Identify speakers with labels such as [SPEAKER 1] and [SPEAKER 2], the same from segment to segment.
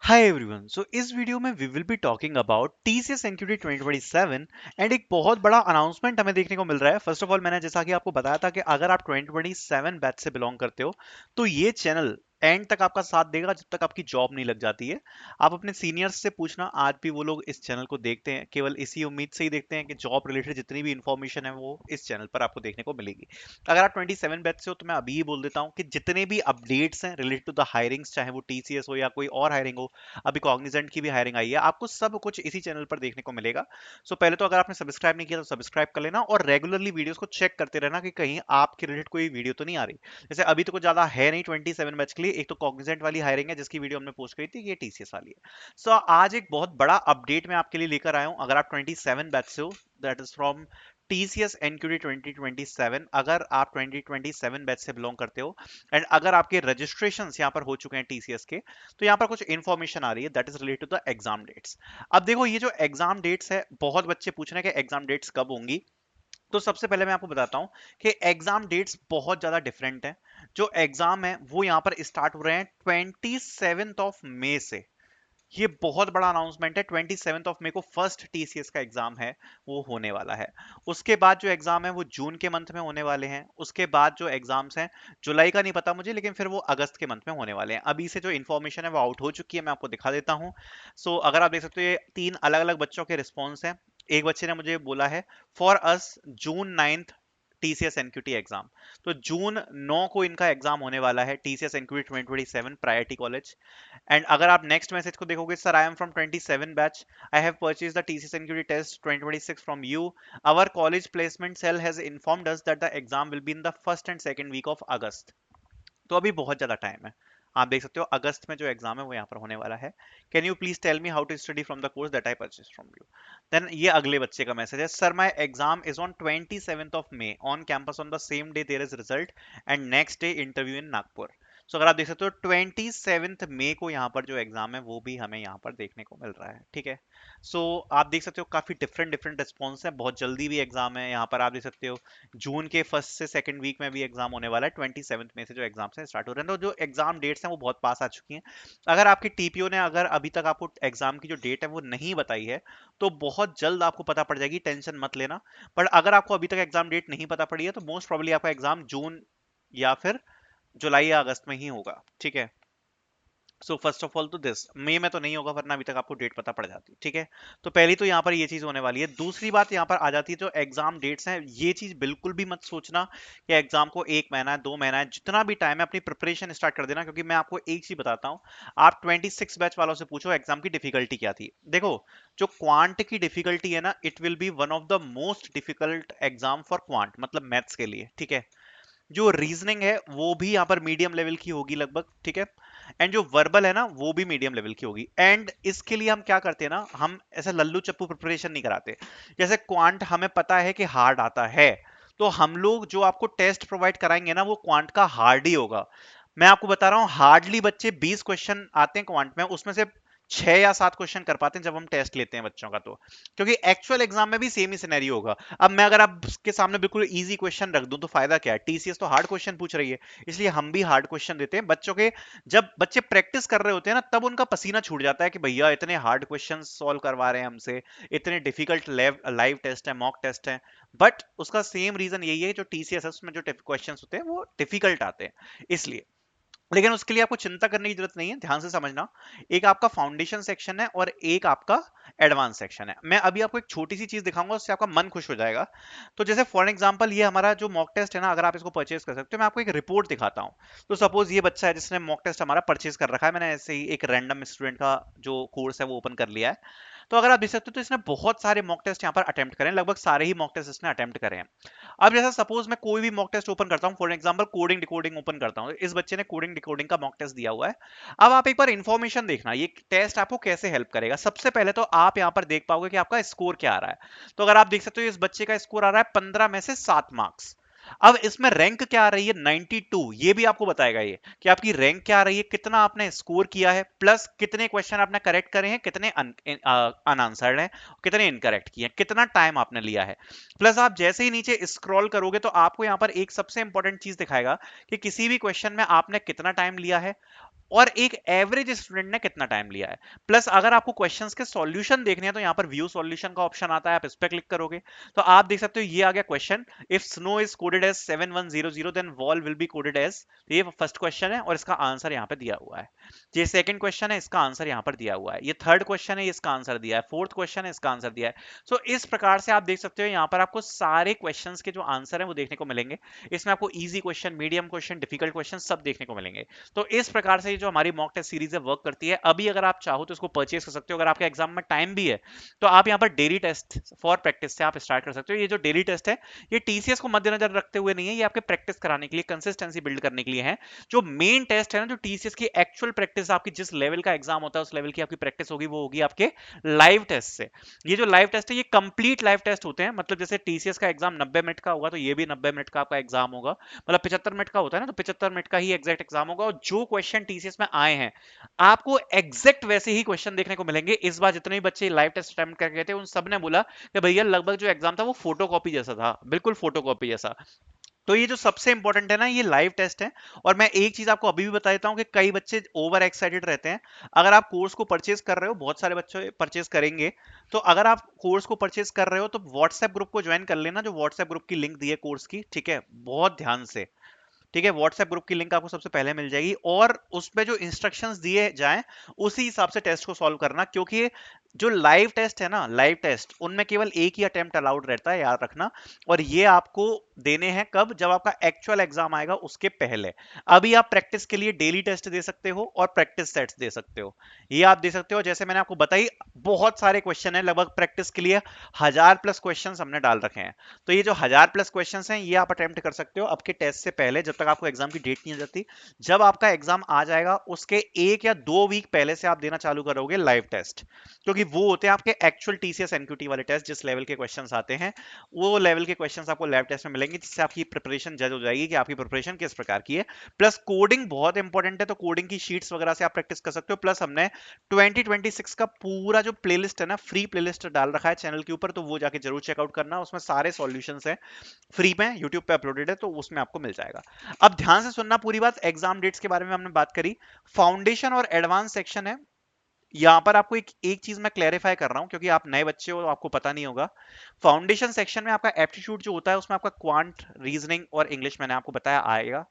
[SPEAKER 1] Hi everyone, सो इस video में we will be talking about TCS NQT 2027 and एक बहुत बड़ा अनाउंसमेंट हमें देखने को मिल रहा है। फर्स्ट ऑफ ऑल, मैंने जैसा कि आपको बताया था कि अगर आप 2027 बैच से बिलोंग करते हो तो ये चैनल एंड तक आपका साथ देगा जब तक आपकी जॉब नहीं लग जाती है। आप अपने सीनियर्स से पूछना, आज भी वो लोग इस चैनल को देखते हैं, केवल इसी उम्मीद से ही देखते हैं कि जॉब रिलेटेड जितनी भी इंफॉर्मेशन है वो इस चैनल पर आपको देखने को मिलेगी। अगर आप 27 बैच से हो तो मैं अभी ही बोल देता हूँ कि जितने भी अपडेट्स हैं रिलेटेड टू द हायरिंग्स, चाहे वो टीसीएस हो या कोई और हायरिंग हो, अभी कॉग्निजेंट की भी हायरिंग आई है, आपको सब कुछ इसी चैनल पर देखने को मिलेगा। सो पहले तो अगर आपने सब्सक्राइब नहीं किया तो सब्सक्राइब कर लेना और रेगुलरली वीडियोस को चेक करते रहना कि कहीं आपके रिलेटेड कोई वीडियो तो नहीं आ रही। जैसे अभी तो कुछ ज्यादा है नहीं 27 बैच के लिए, एक तो कॉग्निजेंट वाली हायरिंग है जिसकी वीडियो हमने पोस्ट करी थी, ये टीसीएस वाली है। सो आज एक बहुत बड़ा अपडेट मैं आपके लिए लेकर आया हूं। अगर आप 27 बैच से हो, that is from TCS NQT 2027, अगर आप 2027 बैच से बिलोंग करते हो एंड अगर आपके रजिस्ट्रेशन यहाँ पर हो चुके हैं टीसीएस के, तो यहाँ पर कुछ इन्फॉर्मेशन आ रही है that is related to the exam dates. अब देखो, ये जो एग्जाम डेट्स है, बहुत बच्चे पूछ रहे हैं कि एग्जाम डेट्स कब होंगी। तो सबसे पहले मैं आपको बताता हूं कि एग्जाम डेट्स बहुत ज्यादा डिफरेंट है। जो एग्जाम है वो यहाँ पर स्टार्ट हो रहे हैं 27 से। ये बहुत बड़ा अनाउंसमेंट है। 27 को फर्स्ट टीसीएस का एग्जाम है वो होने वाला है। उसके बाद जो एग्जाम है वो जून के मंथ में होने वाले हैं। उसके बाद जो एग्जाम्स हैं, जुलाई का नहीं पता मुझे, लेकिन फिर वो अगस्त के मंथ में होने वाले हैं। अभी से जो इन्फॉर्मेशन है वो आउट हो चुकी है, मैं आपको दिखा देता हूँ। सो अगर आप देख सकते हो, ये तीन अलग अलग बच्चों के रिस्पॉन्स हैं। एक बच्चे ने मुझे बोला है, for us June 9 TCS NQT exam. तो जून 9 को इनका एग्जाम होने वाला है, TCS NQT 2027 priority college. And अगर आप नेक्स्ट मैसेज को देखोगे, sir I am from 27 batch, I have purchase the TCS NQT test 2026 from you, our college placement cell has informed us that the exam will be in the first and second week of August. तो अभी बहुत ज्यादा time है। आप देख सकते हो अगस्त में जो एग्जाम है वो यहाँ पर होने वाला है। Can you please tell me how to study from the course that I purchase from you. Then ये अगले बच्चे का मैसेज है, sir my exam is on 27 on campus, on the same day there is result and next day interview in Nagpur. So अगर आप देख सकते हो 27 को यहाँ पर जो एग्जाम है वो भी हमें यहाँ पर देखने को मिल रहा है। ठीक है। सो आप देख सकते हो काफी डिफरेंट डिफरेंट रिस्पॉन्स है। बहुत जल्दी भी एग्जाम है यहाँ पर, आप देख सकते हो जून के फर्स्ट से सेकंड वीक में भी एग्जाम होने वाला है। 27 में से जो एग्जाम है स्टार्ट हो रहे हैं, तो जो एग्जाम डेट्स हैं वो बहुत पास आ चुकी हैं। अगर आपकी टीपीओ ने अगर अभी तक आपको एग्जाम की जो डेट है वो नहीं बताई है, तो बहुत जल्द आपको पता पड़ जाएगी, टेंशन मत लेना। पर अगर आपको अभी तक एग्जाम डेट नहीं पता पड़ी है तो मोस्ट प्रोबेबली आपका एग्जाम जून या फिर जुलाई या अगस्त में ही होगा। ठीक है। सो फर्स्ट ऑफ ऑल तो दिस मई में तो नहीं होगा, वरना अभी तक आपको डेट पता पड़ जाती। ठीक है। तो पहली तो यहाँ पर ये चीज होने वाली है। दूसरी बात यहाँ पर आ जाती है, जो एग्जाम डेट्स हैं, ये चीज बिल्कुल भी मत सोचना कि एग्जाम को 1 महीना है 2 महीना है, जितना भी टाइम है अपनी प्रिपरेशन स्टार्ट कर देना। क्योंकि मैं आपको एक चीज बताता हूँ, आप 26 बैच वालों से पूछो एग्जाम की डिफिकल्टी क्या थी। देखो, जो क्वांट की डिफिकल्टी है ना, it will be one of the most difficult exam for quant, मतलब मैथ्स के लिए। ठीक है। जो रीजनिंग है वो भी यहाँ पर मीडियम लेवल की होगी लगभग। ठीक है। एंड जो वर्बल है ना वो भी मीडियम लेवल की होगी। एंड इसके लिए हम क्या करते हैं ना, हम ऐसा लल्लू चप्पू प्रिपरेशन नहीं कराते। जैसे क्वांट हमें पता है कि हार्ड आता है, तो हम लोग जो आपको टेस्ट प्रोवाइड कराएंगे ना वो क्वांट का हार्ड ही होगा। मैं आपको बता रहा हूँ, हार्डली बच्चे 20 क्वेश्चन आते हैं क्वांट में, उसमें से 6 या 7 क्वेश्चन कर पाते हैं जब हम टेस्ट लेते हैं बच्चों का। तो क्योंकि एक्चुअल एग्जाम में भी सेम ही सिनेरियो होगा। अब मैं अगर आपके सामने बिल्कुल इजी क्वेश्चन रख दूं तो फायदा क्या है, टीसीएस तो हार्ड क्वेश्चन पूछ रही है, इसलिए हम भी हार्ड क्वेश्चन देते हैं बच्चों के। जब बच्चे प्रैक्टिस कर रहे होते हैं ना, तब उनका पसीना छूट जाता है कि भैया इतने हार्ड क्वेश्चन सॉल्व करवा रहे हैं हमसे, इतने डिफिकल्ट लाइव टेस्ट है, मॉक टेस्ट है। बट उसका सेम रीजन यही है, जो टीसीएस है उसमें जो क्वेश्चन होते हैं वो डिफिकल्ट आते हैं, इसलिए। लेकिन उसके लिए आपको चिंता करने की जरूरत नहीं है, ध्यान से समझना। एक आपका फाउंडेशन सेक्शन है और एक आपका एडवांस सेक्शन है। मैं अभी आपको एक छोटी सी चीज दिखाऊंगा, उससे आपका मन खुश हो जाएगा। तो जैसे फॉर एग्जांपल ये हमारा जो मॉक टेस्ट है ना, अगर आप इसको परचेज कर सकते हो, मैं आपको एक रिपोर्ट दिखाता हूँ। तो सपोज ये बच्चा है जिसने मॉक टेस्ट हमारा परचेज कर रखा है, मैंने ऐसे ही एक रैंडम स्टूडेंट का जो कोर्स है वो ओपन कर लिया है। तो अगर आप देख सकते हो तो इसने बहुत सारे मॉक टेस्ट यहाँ पर अटेम्प्ट करें, लगभग सारे ही मॉक टेस्ट इसने अटेम्प्ट करे हैं। अब जैसा सपोज मैं कोई भी मॉक टेस्ट ओपन करता हूँ, for example coding decoding open करता हूँ, इस बच्चे ने कोडिंग डिकोडिंग का मॉक टेस्ट दिया हुआ है। अब आप एक बार इंफॉर्मेशन देखना, ये टेस्ट आपको कैसे हेल्प करेगा। सबसे पहले तो आप यहाँ पर देख पाओगे कि आपका स्कोर क्या आ रहा है। तो अगर आप देख सकते हो, इस बच्चे का स्कोर आ रहा है 15 में से 7 मार्क्स। अब इसमें रैंक क्या आ रही है, 92। ये भी आपको बताएगा ये कि आपकी रैंक क्या आ रही है, कितना आपने स्कोर किया है, प्लस कितने क्वेश्चन आपने करेक्ट करे हैं, कितने अनआंसर्ड हैं, कितने इनकरेक्ट किए हैं, कितना टाइम आपने लिया है। प्लस आप जैसे ही नीचे स्क्रॉल करोगे तो आपको यहाँ पर एक सबसे इंपॉर्टेंट चीज दिखाएगा कि किसी भी क्वेश्चन में आपने कितना टाइम लिया है, और एक एवरेज स्टूडेंट ने कितना टाइम लिया है। प्लस अगर आपको क्वेश्चंस के सॉल्यूशन देखने हैं तो यहाँ पर व्यू सॉल्यूशन का ऑप्शन आता है, आप इस पे क्लिक करोगे तो आप देख सकते हो ये आ गया question, if snow is coded as 7100 then wall will be coded as. ये फर्स्ट क्वेश्चन है और इसका आंसर यहाँ पे दिया हुआ है। ये सेकंड क्वेश्चन है, इसका आंसर यहाँ पर दिया हुआ है। ये थर्ड क्वेश्चन है, इसका आंसर दिया है। फोर्थ क्वेश्चन है, इसका आंसर दिया है। सो इस प्रकार से आप देख सकते हो यहाँ पर आपको सारे क्वेश्चंस के जो आंसर है वो देखने को मिलेंगे। इसमें आपको easy question, medium question, difficult question सब देखने को मिलेंगे। तो इस प्रकार से जो हमारी मॉक टेस्ट सीरीज है वर्क करती है। अभी अगर आप चाहो तो इसको परचेज कर सकते हो, अगर आपके एग्जाम में टाइम भी है तो आप यहाँ पर डेली टेस्ट फॉर प्रैक्टिस से आप स्टार्ट कर सकते हो। ये जो डेली टेस्ट है ये टीसीएस को मद्देनजर रखते हुए नहीं है, ये आपके प्रैक्टिस कराने के लिए, कंसिस्टेंसी बिल्ड करने के लिए है। जो मेन टेस्ट है ना, जो टीसीएस की एक्चुअल प्रैक्टिस, आपकी जिस लेवल का एग्जाम होता है उस लेवल की आपकी प्रैक्टिस होगी, वो होगी आपके लाइव टेस्ट से। ये जो लाइव टेस्ट है ये कंप्लीट लाइव टेस्ट होते हैं, मतलब जैसे टीसीएस का एग्जाम 90 मिनट का होगा तो ये भी 90 मिनट का आपका एग्जाम होगा। मतलब 75 मिनट का होता है ना, तो 75 मिनट का ही एग्जैक्ट एग्जाम होगा। और जो क्वेश्चन टीसीएस में आए हैं आपको एग्जैक्ट वैसे ही क्वेश्चन देखने को मिलेंगे। इस बार जितने भी बच्चे लाइव टेस्ट अटेम्प्ट करके गए थे उन सब ने बोला कि भैया लगभग जो एग्जाम था वो फोटोकॉपी जैसा था, बिल्कुल फोटोकॉपी जैसा। तो ये जो सबसे इंपॉर्टेंट है ना, ये लाइव टेस्ट है। और मैं एक चीज आपको अभी भी बता देता हूँ कि कई बच्चे ओवर एक्साइटेड रहते हैं। अगर आप कोर्स को परचेज कर रहे हो, बहुत सारे बच्चे परचेज करेंगे, तो अगर आप कोर्स को परचेज कर रहे हो तो व्हाट्सएप ग्रुप को ज्वाइन कर लेना, जो व्हाट्सएप ग्रुप की लिंक दी है कोर्स की, ठीक है, बहुत ध्यान से। ठीक है, व्हाट्सएप ग्रुप की लिंक आपको सबसे पहले मिल जाएगी और उस पे जो इंस्ट्रक्शंस दिए जाएं उसी हिसाब से टेस्ट को सॉल्व करना। क्योंकि जो लाइव टेस्ट है ना, लाइव टेस्ट उनमें केवल एक ही अटेम्प्ट अलाउड रहता है, याद रखना। और ये आपको देने हैं कब, जब आपका एक्चुअल एग्जाम आएगा उसके पहले। अभी आप प्रैक्टिस के लिए डेली टेस्ट दे सकते हो और प्रैक्टिस सेट्स दे सकते हो, ये आप दे सकते हो। जैसे मैंने आपको बताई बहुत सारे क्वेश्चन है, लगभग प्रैक्टिस के लिए 1000+ क्वेश्चन हमने डाल रखे हैं। तो ये जो 1000+ क्वेश्चंस हैं ये आप अटेम्प्ट कर सकते हो आपके टेस्ट से पहले, जब तक आपको एग्जाम की डेट नहीं आ जाती। जब आपका एग्जाम आ जाएगा उसके 1 या 2 वीक पहले से आप देना चालू करोगे लाइव टेस्ट, क्योंकि वो होते हैं आपके एक्चुअल टीसीएस एनक्यूटी वाले टेस्ट। जिस लेवल के क्वेश्चंस आते हैं वो लेवल के क्वेश्चंस आपको लैब टेस्ट में मिलेंगे, जिससे आपकी प्रिपरेशन जज हो जाएगी कि आपकी प्रिपरेशन किस प्रकार की है। प्लस कोडिंग बहुत इंपॉर्टेंट है, तो कोडिंग की शीट्स वगैरह से आप प्रैक्टिस कर सकते हो। प्लस हमने 2026 का पूरा जो प्लेलिस्ट है ना, फ्री प्लेलिस्ट डाल रखा है चैनल के ऊपर, तो वो जाके जरूर चेकआउट करना, उसमें सारे सॉल्यूशंस हैं, फ्री में यूट्यूब पे अपलोडेड है, तो उसमें आपको मिल जाएगा। अब ध्यान से सुनना पूरी बात। एग्जाम डेट्स के बारे में हमने बात करी, फाउंडेशन और एडवांस सेक्शन है। यहां पर आपको एक चीज मैं क्लैरिफाई कर रहा हूं, क्योंकि आप नए बच्चे हो, आपको पता नहीं होगा। फाउंडेशन सेक्शन में आपका एप्टीट्यूड जो होता है उसमें आपका क्वांट, रीजनिंग और इंग्लिश मैंने आपको बताया आएगा।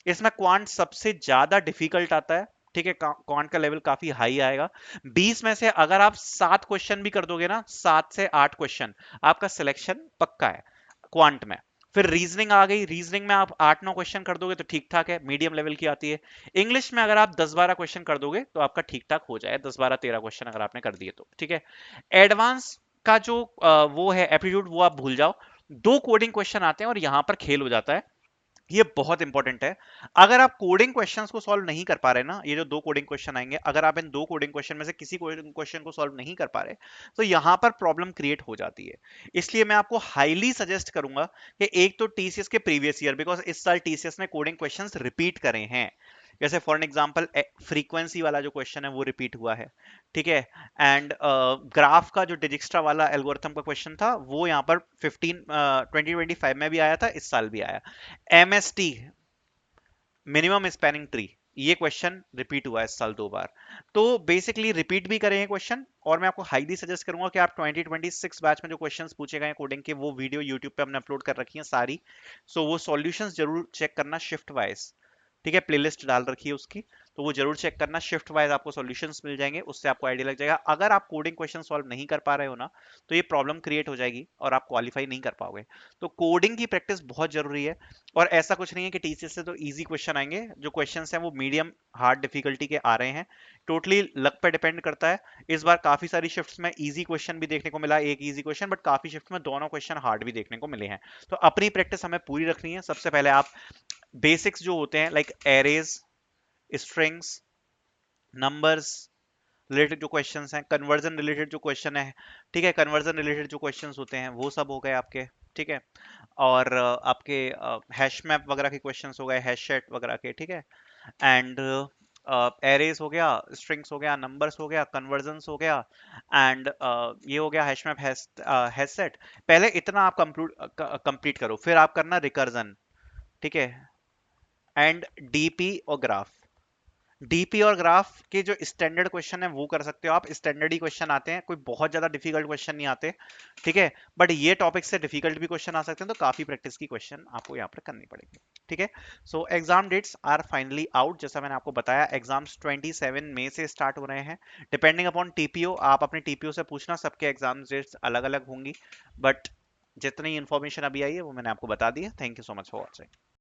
[SPEAKER 1] इसमें क्वांट सबसे ज्यादा डिफिकल्ट आता है, ठीक है, क्वांट का लेवल काफी हाई आएगा। 20 में से अगर आप 7 क्वेश्चन भी कर दोगे ना, 7 से 8 क्वेश्चन, आपका सिलेक्शन पक्का है क्वांट में। फिर रीजनिंग आ गई, रीजनिंग में आप 8-9 क्वेश्चन कर दोगे तो ठीक ठाक है, मीडियम लेवल की आती है। इंग्लिश में अगर आप 10-12 क्वेश्चन कर दोगे तो आपका ठीक ठाक हो जाए, 10-12-13 क्वेश्चन अगर आपने कर दिए तो ठीक है। एडवांस का जो वो है एप्टीट्यूड, वो आप भूल जाओ। 2 कोडिंग क्वेश्चन आते हैं और यहां पर खेल हो जाता है, ये बहुत इंपॉर्टेंट है। अगर आप कोडिंग क्वेश्चंस को सॉल्व नहीं कर पा रहे ना, ये जो 2 कोडिंग क्वेश्चन आएंगे, अगर आप इन 2 कोडिंग क्वेश्चन में से किसी कोडिंग क्वेश्चन को सॉल्व नहीं कर पा रहे तो यहां पर प्रॉब्लम क्रिएट हो जाती है। इसलिए मैं आपको हाईली सजेस्ट करूंगा कि एक तो टीसीएस के प्रीवियस ईयर, बिकॉज इस साल टीसीएस ने कोडिंग क्वेश्चंस रिपीट करे हैं। जैसे फॉर एन एग्जाम्पल फ्रीक्वेंसी वाला जो क्वेश्चन है वो रिपीट हुआ है, ठीक है। एंड ग्राफ का जो डिजिक्स्ट्रा वाला एल्गोरिथम का क्वेश्चन था वो यहाँ पर 2025 में भी आया था, इस साल भी आया। एमएसटी, मिनिमम स्पैनिंग ट्री, ये क्वेश्चन रिपीट हुआ है इस साल 2 बार। तो बेसिकली रिपीट भी करें क्वेश्चन, और मैं आपको हाईली सजेस्ट करूंगा कि आप 2026 बैच में जो क्वेश्चंस पूछे गए कोडिंग के, वो वीडियो यूट्यूब पे हमने अपलोड कर रखी है सारी। सो वो सॉल्यूशंस जरूर चेक करना शिफ्ट वाइज, ठीक है, प्लेलिस्ट डाल रखी है उसकी, तो वो जरूर चेक करना। शिफ्ट वाइज आपको सॉल्यूशंस मिल जाएंगे, उससे आपको आइडिया लग जाएगा। अगर आप कोडिंग क्वेश्चन सॉल्व नहीं कर पा रहे हो ना, तो ये प्रॉब्लम क्रिएट हो जाएगी और आप क्वालिफाई नहीं कर पाओगे। तो कोडिंग की प्रैक्टिस बहुत जरूरी है। और ऐसा कुछ नहीं है कि टीसीएस से तो इजी क्वेश्चन आएंगे, जो क्वेश्चंस हैं वो मीडियम हार्ड डिफिकल्टी के आ रहे हैं। टोटली लक पे डिपेंड करता है। इस बार काफी सारी शिफ्ट्स में इजी क्वेश्चन भी देखने को मिला, एक इजी क्वेश्चन, बट काफी शिफ्ट में दोनों क्वेश्चन हार्ड भी देखने को मिले हैं। तो अपनी प्रैक्टिस हमें पूरी रखनी है। सबसे पहले आप बेसिक्स जो होते हैं, like arrays, strings, numbers related जो क्वेश्चंस हैं, कन्वर्जन रिलेटेड जो क्वेश्चन है, ठीक है, कन्वर्जन रिलेटेड जो क्वेश्चंस होते हैं वो सब हो गए आपके, ठीक है। और आपके हैश मैप वगैरह के क्वेश्चंस हो गए, हैश सेट वगैरह के, ठीक है। एंड एरेज हो गया, स्ट्रिंग्स हो गया, नंबर्स हो गया, कन्वर्जन्स हो गया, एंड ये हो गया हैश मैप, हैश सेट। पहले इतना आप कंप्लीट करो, फिर आप करना रिकर्जन, ठीक है, एंड डीपी और ग्राफ। डीपी और ग्राफ के जो स्टैंडर्ड क्वेश्चन है वो कर सकते हो आप, स्टैंडर्ड ही क्वेश्चन आते हैं, कोई बहुत ज्यादा डिफिकल्ट क्वेश्चन नहीं आते, ठीक है। बट ये टॉपिक से डिफिकल्ट भी क्वेश्चन आ सकते हैं, तो काफी प्रैक्टिस की क्वेश्चन आपको यहाँ पर करनी पड़ेगी, ठीक है। So exam dates are finally out, जैसा मैंने आपको बताया एग्जाम्स 27 मई से स्टार्ट हो रहे हैं। डिपेंडिंग अपॉन टीपीओ, आप अपने टीपीओ से पूछना, सबके एग्जाम डेट्स अलग अलग होंगी, बट जितनी इंफॉर्मेशन अभी आई है वो मैंने आपको बता दी है। Thank you so much for watching.